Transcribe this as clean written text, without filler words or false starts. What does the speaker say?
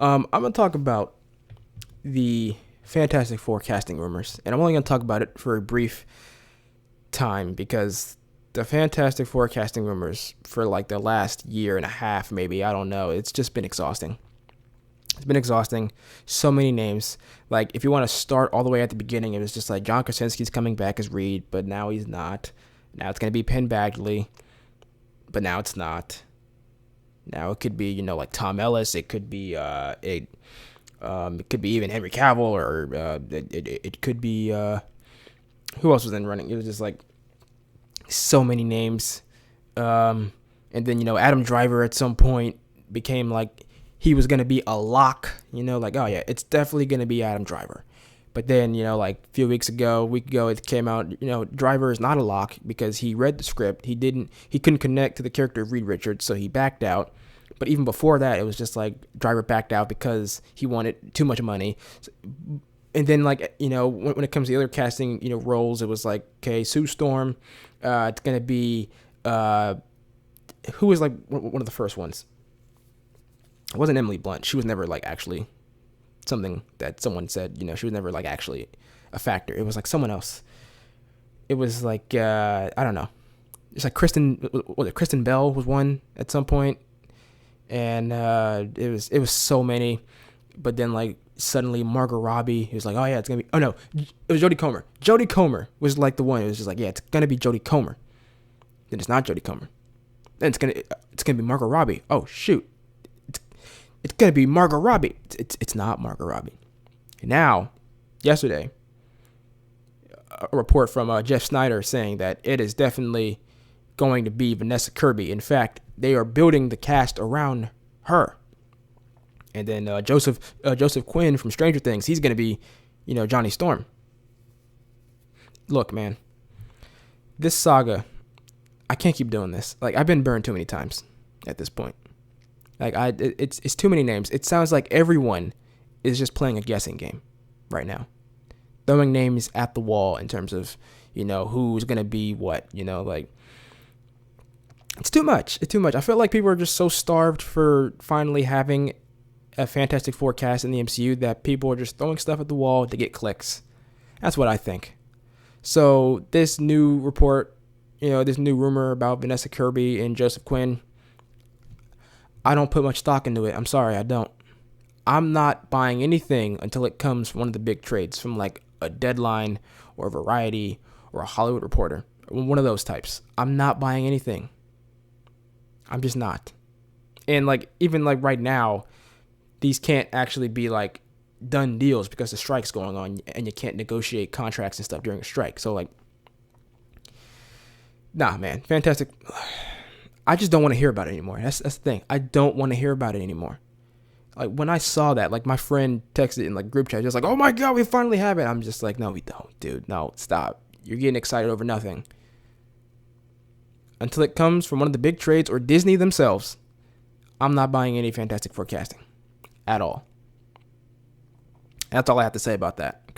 I'm gonna talk about the Fantastic Four casting rumors, and I'm only gonna talk about it for a brief time because the Fantastic Four casting rumors for like the last year and a half, maybe I don't know. It's just been exhausting. It's been exhausting. So many names. Like if you want to start all the way at the beginning, it was just like John Krasinski's coming back as Reed, but now he's not. Now it's gonna be Penn Badgley, but now it's not. Now it could be like Tom Ellis. It could be even Henry Cavill, or it could be who else was in running. It was just like so many names. And then Adam Driver at some point became like he was gonna be a lock. Like, oh yeah, it's definitely gonna be Adam Driver. But then like a week ago, it came out. Driver is not a lock because he read the script. He couldn't connect to the character of Reed Richards, so he backed out. But even before that, it was just like Driver backed out because he wanted too much money. And then when it comes to the other casting roles, it was like, okay, Sue Storm, it's gonna be who was like one of the first ones. It wasn't Emily Blunt. She was never like actually something that someone said. She was never like actually a factor. It was like someone else. It was like I don't know. It's like Kristen Bell was one at some point, and it was so many. But then like suddenly Margot Robbie, he was like, oh yeah, it's gonna be. Oh no, it was Jodie Comer. Jodie Comer was like the one. It was just like, yeah, it's gonna be Jodie Comer. Then it's not Jodie Comer. Then it's gonna be Margot Robbie. Oh shoot, it's gonna be Margot Robbie. It's not Margot Robbie. Now, yesterday, a report from Jeff Snyder saying that it is definitely going to be Vanessa Kirby. In fact, they are building the cast around her. And then Joseph Quinn from Stranger Things, he's going to be, Johnny Storm. Look, man, this saga, I can't keep doing this. Like, I've been burned too many times at this point. Like, it's too many names. It sounds like everyone is just playing a guessing game right now, throwing names at the wall in terms of, who's going to be what, like. It's too much. It's too much. I feel like people are just so starved for finally having a Fantastic Four cast in the MCU that people are just throwing stuff at the wall to get clicks. That's what I think. So this new report, this new rumor about Vanessa Kirby and Joseph Quinn, I don't put much stock into it. I'm sorry, I don't. I'm not buying anything until it comes from one of the big trades, from like a Deadline or a Variety or a Hollywood Reporter, one of those types. I'm not buying anything. I'm just not. And like even like right now, these can't actually be like done deals because the strike's going on and you can't negotiate contracts and stuff during a strike. So like, nah, man, Fantastic. I just don't want to hear about it anymore. That's the thing. I don't want to hear about it anymore. Like when I saw that, like my friend texted in like group chat, just like, oh my God, we finally have it. I'm just like, no, we don't, dude. No, stop. You're getting excited over nothing. Until it comes from one of the big trades or Disney themselves, I'm not buying any Fantastic Four casting at all. That's all I have to say about that.